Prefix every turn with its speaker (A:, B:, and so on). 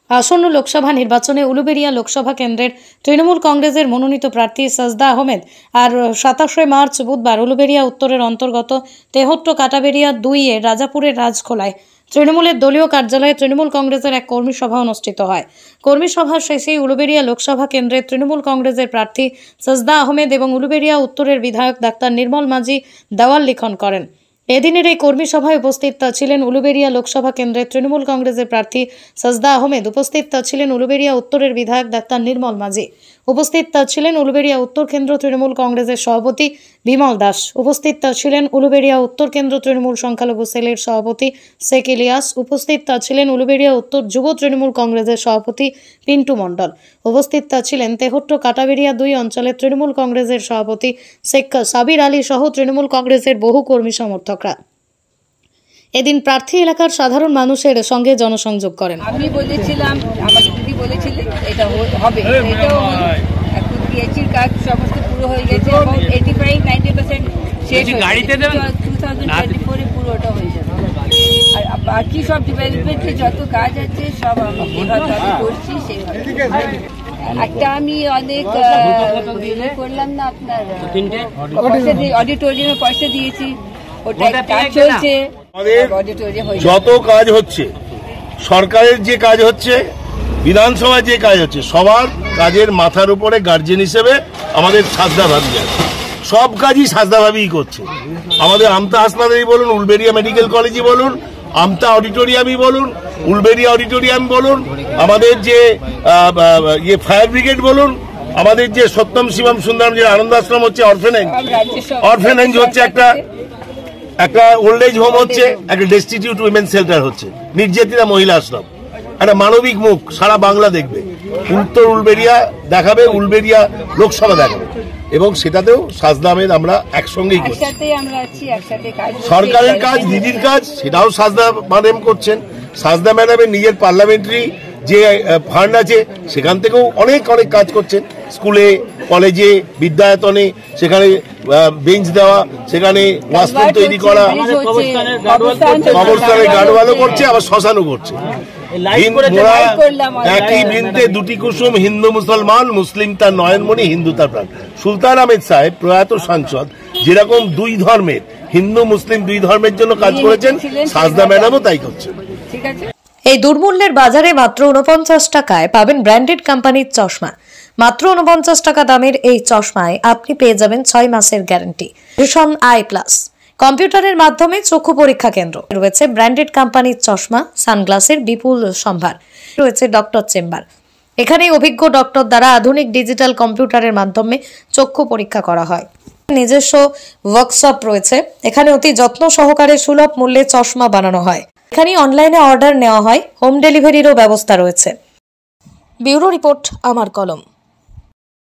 A: আসন্ন লোকসভা নির্বাচনে উলুবেড়িয়া লোকসভা কেন্দ্রের তৃণমূল কংগ্রেসের মনোনীত প্রার্থী সাজদা আহমেদ আর 27 মার্চ বুধবার উলুবেড়িয়া উত্তরের অন্তর্গত তেহট্ট কাটাবেড়িয়া 2 এর রাজাপুরের রাজখোলায় তৃণমূলের দলীয় কার্যালয়ে তৃণমূল কংগ্রেসের এক কর্মী সভা অনুষ্ঠিত হয়। কর্মী সভা শেষে উলুবেড়িয়া লোকসভা কেন্দ্রের তৃণমূল কংগ্রেসের প্রার্থী সাজদা আহমেদ এবং উলুবেড়িয়া উত্তরের বিধায়ক ডাক্তার নির্মল মাঝি দেওয়াল লিখন করেন। এদিনের এই কর্মী সভায় উপস্থিত ছিলেন উলুবেড়িয়া লোকসভা কেন্দ্রের তৃণমূল কংগ্রেসের প্রার্থী সাজদা আহমেদ, উপস্থিত ছিলেন উলুবেড়িয়া উত্তরের বিধায়ক ডাক্তার নির্মল মাঝি, উপস্থিত ছিলেন উলুবেড়িয়া উত্তর কেন্দ্র তৃণমূল কংগ্রেসের সভাপতি বিমল দাস, উপস্থিত ছিলেন উলুবেড়িয়া উত্তর কেন্দ্র তৃণমূল সংখ্যালঘু সেলের সভাপতি শেখ ইলিয়াস, উপস্থিত ছিলেন উলুবেড়িয়া উত্তর যুব তৃণমূল কংগ্রেসের সভাপতি পিন্টু মণ্ডল, উপস্থিত ছিলেন তেহট্ট কাটাবেড়িয়া 2 অঞ্চলের তৃণমূল কংগ্রেসের সভাপতি শেখ সাবির আলী সহ তৃণমূল কংগ্রেসের বহু কর্মী সমর্থকরা। এদিন প্রার্থী এলাকার সাধারণ মানুষের সঙ্গে জনসংযোগ করেন।
B: আমি বলেছিলাম, আমাকে দিদি বলেছিলেন এটা হবে, এটাও এখন পিএইচির কাজ সমস্ত পুরো হয়ে গেছে এবং 85-90% শেষ হয়েছে। 2024 এ পুরোটা হয়ে যাবে। আর বাকি সব ডেভেলপমেন্টের যত কাজ আছে সব আমরা করছি সেইভাবে। একটা আমি অনেক করলাম না, আপনার অডিটোরিয়ামে পয়সা দিয়েছি, ওটা কাজ চলছে।
C: যত কাজ হচ্ছে, সরকারের যে কাজ হচ্ছে, বিধানসভায় যে কাজ হচ্ছে, সবার কাজের মাথার উপরে গার্জেন হিসেবে আমাদের সাজদা ভাবি আছে। সব কাজই সাজদা ভাবিই করছে। আমাদের আমতা হাসপাতালই বলুন, উলবেড়িয়া মেডিকেল কলেজই বলুন, আমতা অডিটোরিয়ামই বলুন, উলবেড়িয়া অডিটোরিয়াম বলুন, আমাদের যে ফায়ার ব্রিগেড বলুন, আমাদের যে সত্যম শিবম সুন্দরম যে আনন্দ আশ্রম হচ্ছে, অরফেনেজ হচ্ছে, একটা ওল্ড এজ হোম হচ্ছে, একটা ডেস্টিটিউট উইমেন শেল্টার হচ্ছে, নির্যাতিতা মহিলা আশ্রম, একটা মানবিক মুখ সারা বাংলা দেখবে, উত্তর উলবেড়িয়া দেখাবে, উলবেড়িয়া লোকসভা দেখাবে এবং সেটাতেও সাজদা আহমেদ আমরা একসঙ্গেই করছি। সরকারের কাজ, দিদির কাজ, সেটাও সাজদা ম্যাডাম করছেন। সাজদা ম্যাডামের নিজের পার্লামেন্টারি যে ফান্ড আছে সেখান থেকেও অনেক কাজ করছেন। স্কুলে, কলেজে, বিদ্যায়তনে, সেখানে বেঞ্চ দেওয়া, সেখানে ওয়াশরুম তৈরি করা, কবরস্থানে গার্ড ভালো করছে, আবার শ্মশানও করছে। একই বৃন্তে দুটি কুসুম, হিন্দু মুসলমান, মুসলিম তার নয়নমণি, হিন্দু তার প্রাণ। সুলতান আহমেদ সাহেব প্রয়াত সাংসদ যেরকম দুই ধর্মের, হিন্দু মুসলিম দুই ধর্মের জন্য কাজ করেছেন, সাজদা ম্যাডামও তাই করছেন।
A: এই দুর্মূল্যের বাজারে মাত্র 49 টাকায় পাবেন ব্র্যান্ডেড কোম্পানির চশমা। মাত্র 49 টাকা দামের এই চশমায় আপনি পেয়ে যাবেন 6 মাসের গ্যারান্টি। ভিশন আই প্লাস কম্পিউটারের মাধ্যমে চক্ষু পরীক্ষা কেন্দ্র রয়েছে, ব্র্যান্ডেড কোম্পানির চশমা, সানগ্লাসের বিপুল সম্ভার রয়েছে, ডক্টর চেম্বার। এখানে অভিজ্ঞ ডক্টর দ্বারা আধুনিক ডিজিটাল কম্পিউটারের মাধ্যমে চক্ষু পরীক্ষা করা হয়। নিজস্ব ওয়ার্কশপ রয়েছে, এখানে অতি যত্ন সহকারে সুলভ মূল্যে চশমা বানানো হয়। এখানে অনলাইনে অর্ডার নেওয়া হয়, হোম ডেলিভারিরও ব্যবস্থা রয়েছে। ব্যুরো রিপোর্ট, আমার কলম।